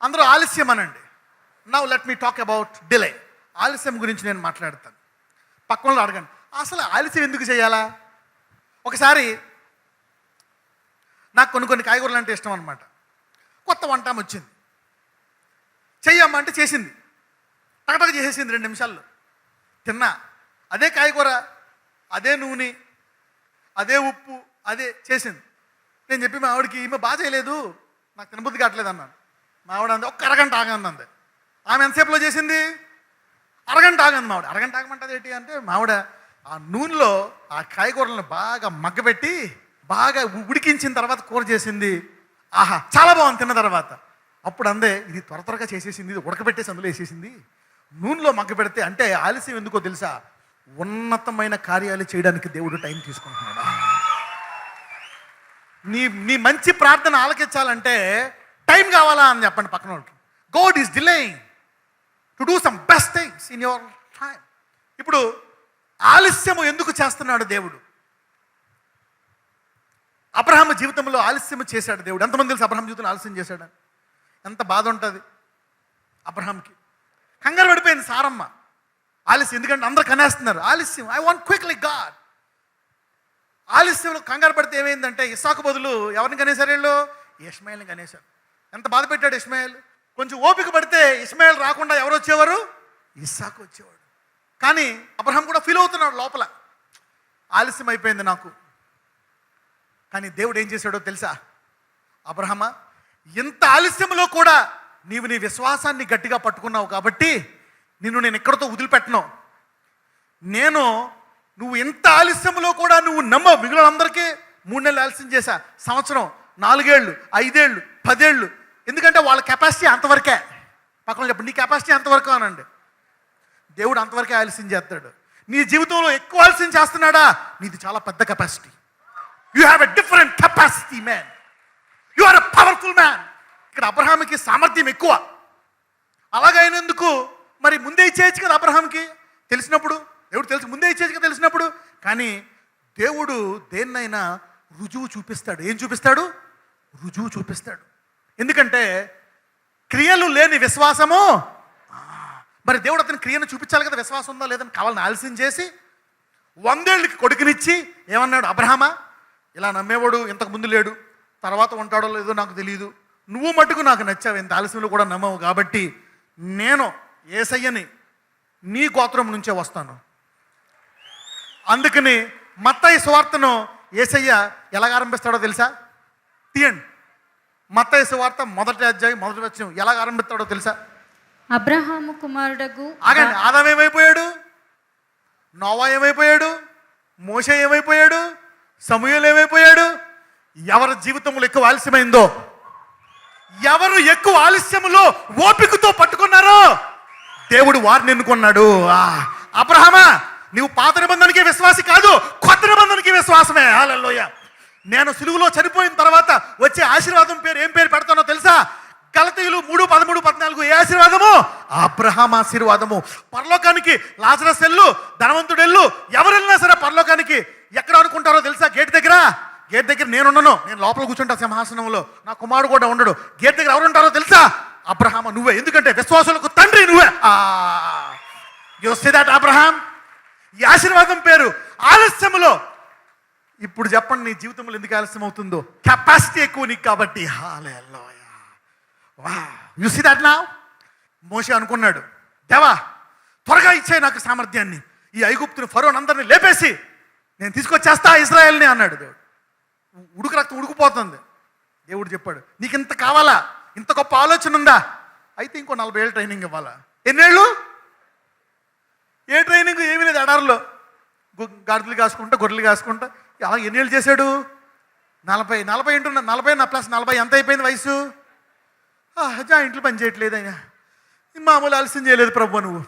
అందరూ ఆలస్యం అనండి. Now let me talk about delay. ఆలస్యం గురించి నేను మాట్లాడతాను. పక్కనలో అడగండి, అసలు ఆలస్యం ఎందుకు చేయాలా? ఒకసారి నాకు కొన్ని కాయగూరలు అంటే ఇష్టం అనమాట. కొత్త వంట వచ్చింది, చెయ్యమ్మా అంటే చేసింది, టకటక చేసేసింది 2 నిమిషాల్లో. తిన్నా, అదే కాయగూర, అదే నూనె, అదే ఉప్పు, అదే చేసింది. నేను చెప్పి మా ఆవిడకి, ఈమె బాగా చేయలేదు, నాకు తినబుద్ధి కావట్లేదు అన్నాను. మా ఆవిడ అంది, ఒక్క అరగంట ఆగంది అంది. ఆమె ఎంతసేపులో చేసింది? అరగంట ఆగంది. మావిడ అరగంట ఆగమంటది ఏంటి అంటే, మావిడ ఆ నూనెలో ఆ కాయగూరలను బాగా మగ్గబెట్టి బాగా ఉడికించిన తర్వాత కూర చేసింది. ఆహా, చాలా బాగుంది. తిన్న తర్వాత అప్పుడు అందే, ఇది త్వరగా చేసేసింది, ఇది ఉడకబెట్టేసి అందులో వేసేసింది, నూనెలో మగ్గబెడితే. అంటే ఆలస్యం ఎందుకో తెలుసా? ఉన్నతమైన కార్యాలు చేయడానికి దేవుడు టైం తీసుకుంటున్నాడు. నీ మంచి ప్రార్థన ఆలకించాలంటే టైం కావాలా అని చెప్పండి పక్కన వాళ్ళకి. God is delaying to do some best things in your time. ఇప్పుడు ఆలస్యము ఎందుకు చేస్తున్నాడు దేవుడు? అబ్రహాము జీవితంలో ఆలస్యం చేశాడు దేవుడు. ఎంతమంది తెలుసు అబ్రహాం జీవితంలో ఆలస్యం చేశాడని? ఎంత బాధ ఉంటుంది అబ్రహాంకి. కంగారు పడిపోయింది సారమ్మ. ఆలస్యం ఎందుకంటే అందరూ కనేస్తున్నారు. ఆలస్యం, ఐ వాంట్ క్విక్లీ గాడ్. ఆలస్యంలో కంగారు పడితే ఏమైందంటే, ఇస్సాకు బదులు ఎవరిని కనేశారు వీళ్ళు? ఇష్మాయేల్ని కనేశారు. ఎంత బాధ పెట్టాడు ఇష్మాయేల్. కొంచెం ఓపిక పడితే ఇష్మాయేల్ రాకుండా ఎవరు వచ్చేవారు? ఇస్సాకు వచ్చేవాడు. కానీ అబ్రహాం కూడా ఫీల్ అవుతున్నాడు లోపల, ఆలస్యం అయిపోయింది నాకు. కానీ దేవుడు ఏం చేశాడో తెలుసా? అబ్రహమా, ఇంత ఆలస్యంలో కూడా నీవు నీ విశ్వాసాన్ని గట్టిగా పట్టుకున్నావు కాబట్టి నిన్ను నేను ఎక్కడితో వదిలిపెట్టను. నువ్వు ఇంత ఆలస్యంలో కూడా నువ్వు నమ్మవు. మిగిలిన అందరికీ 3 నెలలు ఆలస్యం చేశా, సంవత్సరం, 4 ఏళ్ళు, 5 ఏళ్ళు, 10 ఏళ్ళు. ఎందుకంటే వాళ్ళ కెపాసిటీ అంతవరకే. పక్కన చెప్పండి, నీ కెపాసిటీ అంతవరకు అనండి. దేవుడు అంతవరకే ఆలస్యం చేస్తాడు. నీ జీవితంలో ఎక్కువ ఆలస్యం చేస్తున్నాడా? నీది చాలా పెద్ద capacity. You have a different capacity man. You are a powerful man. ఇక్కడ అబ్రహాంకి సామర్థ్యం ఎక్కువ. అలాగైనందుకు మరి ముందే ఇచ్చేయచ్చు కదా అబ్రహాంకి. తెలిసినప్పుడు దేవుడు తెలుసు, ముందే ఇచ్చేయచ్చు కదా తెలిసినప్పుడు. కానీ దేవుడు దేన్నైనా రుజువు చూపిస్తాడు. ఏం చూపిస్తాడు? రుజువు చూపిస్తాడు. ఎందుకంటే క్రియలు లేని విశ్వాసము. మరి దేవుడు అతని క్రియను చూపించాలి కదా, విశ్వాసం ఉందా లేదని. కావాలని ఆలస్యం చేసి 100 ఏళ్ళకి కొడుకునిచ్చి ఏమన్నాడు? అబ్రహామా, ఇలా నమ్మేవాడు ఇంతకు ముందు లేడు, తర్వాత ఉంటాడో లేదో నాకు తెలియదు, నువ్వు మట్టుకు నాకు నచ్చావు, ఇంత ఆలస్యంలో కూడా నమ్మవు కాబట్టి నేను యేసయ్యని నీ గోత్రం నుంచే వస్తాను. అందుకని మత్తయి సువార్తను యేసయ్య ఎలాగ ఆరంభిస్తాడో తెలుసా? తీయండి, మత్తయి సువార్త 1వ అధ్యాయం 1వ వచనం. ఎలాగ ఆరంభిస్తాడో తెలుసా? అబ్రహాము కుమారుడగు. ఆగండి, ఆదాం ఏమైపోయాడు? నోవా ఏమైపోయాడు? మోషే ఏమైపోయాడు? సమూయేలు ఏమైపోయాడు? ఎవరి జీవితంలో ఎక్కువ ఆలస్యమైందో, ఎవరు ఎక్కువ ఆలస్యంలో ఓపికతో పట్టుకున్నారో దేవుడు వారిని ఎన్నుకున్నాడు. అబ్రహామా, నీవు పాత నిబంధనకి విశ్వాసి కాదు, కొత్త నిబంధనకి విశ్వాసమే. హల్లెలూయా. నేను సిలువలో చనిపోయిన తర్వాత వచ్చే ఆశీర్వాదం పేరు ఏం పేరు పెడతానో తెలుసా? గలతీయులు 3:13, 14. ఏ ఆశీర్వాదము? అబ్రహాం ఆశీర్వాదము. పరలోకానికి లాజరస్ ఎల్లు, ధనవంతుడు ఎల్లు, ఎవరు వెళ్ళినా సరే పరలోకానికి ఎక్కడ అనుకుంటారో తెలుసా? గేట్ దగ్గర నేనున్నాను, నేను లోపల కూర్చుంటా సింహాసనంలో, నా కుమారుడు కూడా ఉండడు. గేట్ దగ్గర ఎవరు ఉంటారో తెలుసా? అబ్రహాం, నువ్వే. ఎందుకంటే విశ్వాసులకు తండ్రి నువ్వే. You see that Abraham. ఈ ఆశీర్వాదం పేరు ఆలస్యములో. ఇప్పుడు చెప్పండి, నీ జీవితంలో ఎందుకు ఆలస్యం అవుతుందో? కెపాసిటీ ఎక్కువ నీకు కాబట్టి. Hallelujah. You see that now. Moshe అనుకున్నాడు, దేవా త్వరగా ఇచ్చాయి నాకు సామర్థ్యాన్ని, ఈ ఐగుప్తుని ఫరోని అందరినీ లేపేసి నేను తీసుకొచ్చేస్తా ఇజ్రాయెల్ని అన్నాడు. దేవుడు ఉడుకు రక్తం ఉడికిపోతుంది. దేవుడు చెప్పాడు, నీకు ఇంత కావాలా? ఇంత గొప్ప ఆలోచన ఉందా? అయితే ఇంకో 40 ఏళ్ళు ట్రైనింగ్ ఇవ్వాలా. ఎన్నేళ్ళు? ఏ ట్రైనింగ్? ఏమీ లేదు. ఎడారిలో గాడిదలు కాసుకుంటా, గొర్రెలు కాసుకుంటా అలా ఎన్నేళ్ళు చేశాడు? 40 ఏంటున్నా, 40 ప్లస్ 40 ఎంత అయిపోయింది వయసు? జాయింట్లు పని చేయట్లేదు అయినా, మామూలు ఆలస్యం చేయలేదు ప్రభు, నువ్వు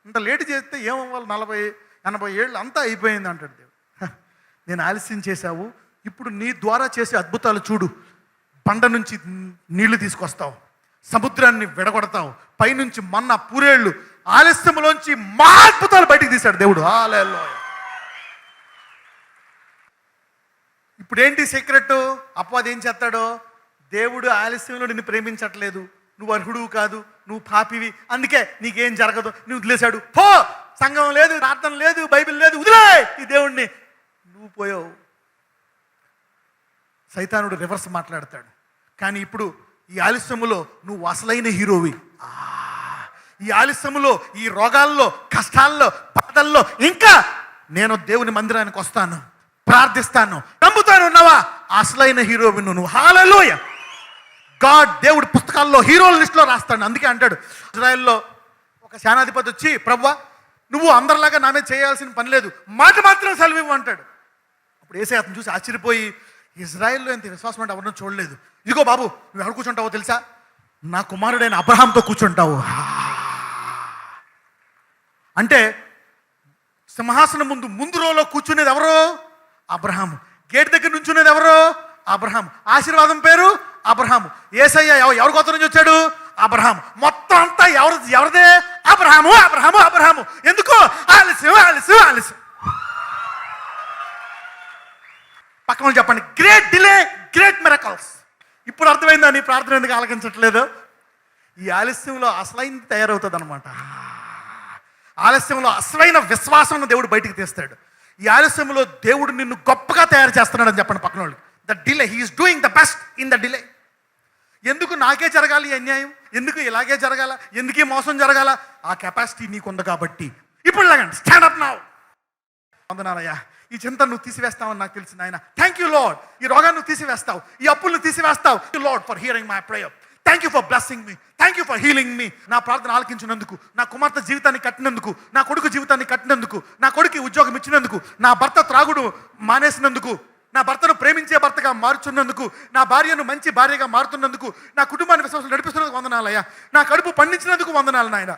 ఇంత లేటు చేస్తే ఏమవ్వాలి? 40-80 ఏళ్ళు అంతా అయిపోయింది అంటాడు దేవుడు. నేను ఆలస్యం చేశావు, ఇప్పుడు నీ ద్వారా చేసే అద్భుతాలు చూడు. బండ నుంచి నీళ్లు తీసుకొస్తావు, సముద్రాన్ని విడగొడతావు, పైనుంచి మన్నా పూరేళ్ళు, ఆలస్యంలోంచి మా అద్భుతాలు బయటికి తీశాడు దేవుడు. హల్లెలూయా. ఇప్పుడు ఏంటి సీక్రెట్? అపవాది ఏం చేస్తాడో, దేవుడు ఆలస్యంలో నిన్ను ప్రేమించట్లేదు, నువ్వు అర్హుడు కాదు, నువ్వు పాపివి, అందుకే నీకేం జరగదు, నువ్వు వదిలేశాడు, పో, సంఘం లేదు, ప్రార్థన లేదు, బైబిల్ లేదు, వదిలే ఈ దేవుణ్ణి, నువ్వు పోయావు. సైతానుడు రివర్స్ మాట్లాడతాడు. కానీ ఇప్పుడు ఈ ఆలస్యములో నువ్వు అసలైన హీరోవి. ఈ ఆలస్యములో, ఈ రోగాల్లో, కష్టాల్లో, బాధల్లో ఇంకా నేను దేవుని మందిరానికి వస్తాను, ప్రార్థిస్తాను, నమ్ముతాను ఉన్నావా, అసలైన హీరోవి నువ్వు. హల్లెలూయా. గాడ్ దేవుడు పుస్తకాల్లో హీరోల లిస్టులో రాస్తాడు. అందుకే అంటాడు, ఇజ్రాయెల్లో ఒక సేనాధిపతి వచ్చి, ప్రభువా నువ్వు అందరిలాగా నా మీద చేయాల్సిన పని లేదు, మాట మాత్రం సెలవివ్వు అంటాడు. అప్పుడు యేసయ్య అతను చూసి ఆశ్చర్యపోయి, ఇజ్రాయెల్లో ఎంత విశ్వాసం అంటే ఎవరినో చూడలేదు. ఇదిగో బాబు, నువ్వు ఎవరు కూర్చుంటావో తెలుసా, నా కుమారుడైన అబ్రహాంతో కూర్చుంటావు. అంటే సింహాసనం ముందు రోలో కూర్చునేది ఎవరో, అబ్రహాము. గేట్ దగ్గర నుంచునేది ఎవరో, అబ్రహాం. ఆశీర్వాదం పేరు అబ్రహాము. యేసయ్య ఎవరి గోత్రం నుంచి వచ్చాడు, అబ్రహాం. మొత్తం అంతా ఎవరిదే, అబ్రహాము అబ్రహాము అబ్రహాము. ఎందుకు ఆలస్యం ఆలస్యం ఆలస్యం. పక్కన చెప్పండి, గ్రేట్ డిలే గ్రేట్ మిరకల్స్. ఇప్పుడు అర్థమైందా నీ ప్రార్థన ఎందుకు ఆలకించట్లేదు? ఈ ఆలస్యంలో అసలైంది తయారవుతుంది అనమాట. ఆలస్యంలో అసలైన విశ్వాసం దేవుడు బయటికి తీస్తాడు. ఈ ఆలస్యంలో దేవుడు నిన్ను గొప్పగా తయారు చేస్తున్నాడు అని చెప్పండి పక్కన వాళ్ళు. The delay, he's doing the best in the delay. ఎందుకు నాకే జరగాలి ఈ అన్యాయం, ఎందుకు ఇలాగే జరగాల, ఎందుకు ఈ మోసం జరగాల, ఆ కెపాసిటీ నీకుంది కాబట్టి. ఇప్పుడు లాగండి, స్టాండ్ అప్ నౌ. వందనాలయ్యా, ఈ చింత నువ్వు తీసివేస్తావని నాకు తెలిసిన ఆయన. Thank you lord. ఈ రోగాన్ని నువ్వు తీసివేస్తావు, ఈ అప్పులను తీసివేస్తావు. Lord for hearing my prayer. Thank you for blessing me, thank you for healing me. నా ప్రార్థన ఆలకించినందుకు, నా కుమార్తె జీవితాన్ని కట్టినందుకు, నా కొడుకు జీవితాన్ని కట్టినందుకు, నా కొడుకు ఉద్యోగం ఇచ్చినందుకు, నా భర్త త్రాగుడు మానేసినందుకు, నా భర్తను ప్రేమించే భర్తగా మారుచున్నందుకు, నా భార్యను మంచి భార్యగా మారుతున్నందుకు, నా కుటుంబాన్ని విశ్వాసం నడిపిస్తున్నందుకు వందనాలయ్యా. నా కడుపు పండించినందుకు వందనాలు నాయన.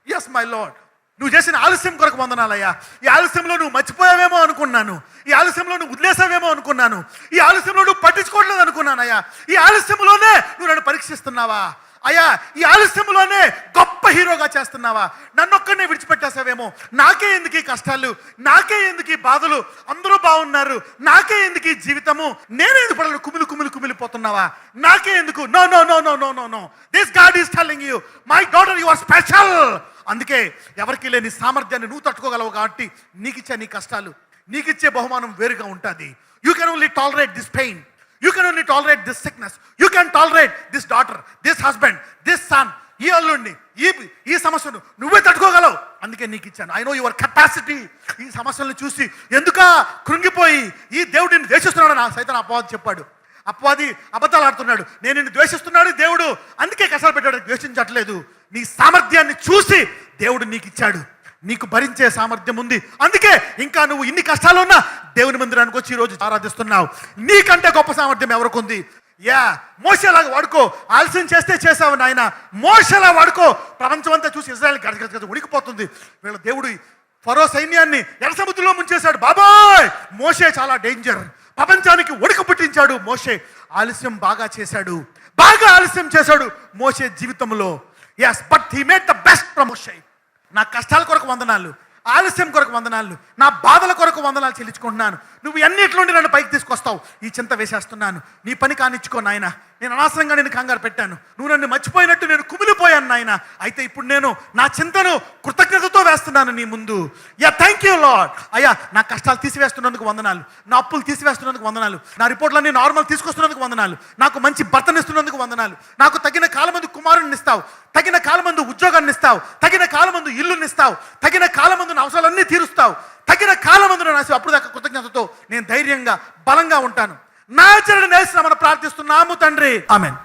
Yes my lord. నువ్వు చేసిన ఆలస్యం కొరకు వందనాలయ్యా. ఈ ఆలస్యంలో నువ్వు మర్చిపోయావేమో అనుకున్నాను, ఈ ఆలస్యంలో నువ్వు వదిలేసావేమో అనుకున్నాను, ఈ ఆలస్యంలో నువ్వు పట్టించుకోవట్లేదు అనుకున్నానయ్యా. ఈ ఆలస్యంలోనే నువ్వు నన్ను పరీక్షిస్తున్నావా అయ్యా, ఈ ఆలస్యంలోనే గొప్ప హీరోగా చేస్తున్నావా, నన్నొక్కడనే విడిచిపెట్టేసావేమో, నాకే ఎందుకు ఈ కష్టాలు, నాకే ఎందుకు ఈ బాధలు, అందరూ బాగున్నారు, నాకే ఎందుకు ఈ జీవితము, నేనే ఎందుకు పడలు కుమిలిపోతున్నావా, నాకే ఎందుకు, no no no no no no no this God is telling you my daughter you are special. అందుకే ఎవరికి లేని సామర్థ్యాన్ని నువ్వు తట్టుకోగలవు కాబట్టి నీకిచ్చే నీ కష్టాలు, నీకిచ్చే బహుమానం వేరుగా ఉంటుంది. You can only tolerate this pain, you can only tolerate this sickness, you can tolerate this daughter, this husband, this son, ఈ అల్లుడిని, ఈ సమస్యను నువ్వే తట్టుకోగలవు, అందుకే నీకు ఇచ్చాను. I know your capacity. ఈ సమస్యలను చూసి ఎందుక కృంగిపోయి ఈ దేవుడిని ద్వేషిస్తున్నాడు నా సైతం అపవాది చెప్పాడు. అపవాది అబద్ధాలు ఆడుతున్నాడు, నేను నిన్ను ద్వేషిస్తున్నాడు దేవుడు, అందుకే కష్టాలు పెట్టాడు. ద్వేషించట్లేదు, నీ సామర్థ్యాన్ని చూసి దేవుడు నీకు ఇచ్చాడు. నీకు భరించే సామర్థ్యం ఉంది, అందుకే ఇంకా నువ్వు ఇన్ని కష్టాలు ఉన్నా దేవుని మందిరానికి వచ్చి ఈరోజు ఆరాధిస్తున్నావు. నీకంటే గొప్ప సామర్థ్యం ఎవరికి ఉంది? మోషేలాగా వాడుకో. ఆలస్యం చేస్తే చేసావు నాయన, మోషేలా వాడుకో. ప్రపంచం అంతా చూసి ఇజ్రాయెల్ గజగజ ఉడికిపోతుంది. వీళ్ళ దేవుడు ఫరో సైన్యాన్ని ఎర్ర సముద్రంలో ముంచేశాడు. బాబాయ్, మోషే చాలా డేంజర్, ప్రపంచానికి ఉడికి పుట్టించాడు. మోషే ఆలస్యం బాగా చేశాడు, బాగా ఆలస్యం చేశాడు మోషే జీవితంలో. Yes, but he made the best from Moshe. నా కష్టాల కొరకు వందనాలు, ఆలస్యం కొరకు వందనాలు, నా బాధల కొరకు వందనాలు చెల్లించుకుంటున్నాను. నువ్వు ఎన్నిట్లుండి నన్ను పైకి తీసుకొస్తావు. ఈ చింత వేసేస్తున్నాను, నీ పని కానిచ్చుకో నాయన. నేను అనవసరంగా నేను కంగారు పెట్టాను, నువ్వు నన్ను మర్చిపోయినట్టు నేను కుమిలిపోయాను నాయన. అయితే ఇప్పుడు నేను నా చింతను కృతజ్ఞతతో వేస్తున్నాను నీ ముందు. Thank you lord. అయ్యా, నా కష్టాలు తీసివేస్తున్నందుకు వందనాలు, నా అప్పులు తీసివేస్తున్నందుకు వందనాలు, నా రిపోర్ట్లన్నీ నార్మల్ తీసుకొస్తున్నందుకు వందనాలు, నాకు మంచి భర్తనిస్తున్నందుకు వందనాలు, నాకు తగిన కాలమందు కుమారుని ఇస్తావు, తగిన కాలమందు ఉద్యోగాన్ని ఇస్తావు, తగిన కాలమందు ఇల్లుని ఇస్తావు, తగిన కాలమందు నా అవసరాలన్నీ తీరుస్తావు, తగిన కాలమందు నాసి అప్పుడు దాకా కృతజ్ఞతతో నేను ధైర్యంగా బలంగా ఉంటాను. నా చరణ నేస్తున్నామని ప్రార్థిస్తున్నాము తండ్రి, ఆమేన్.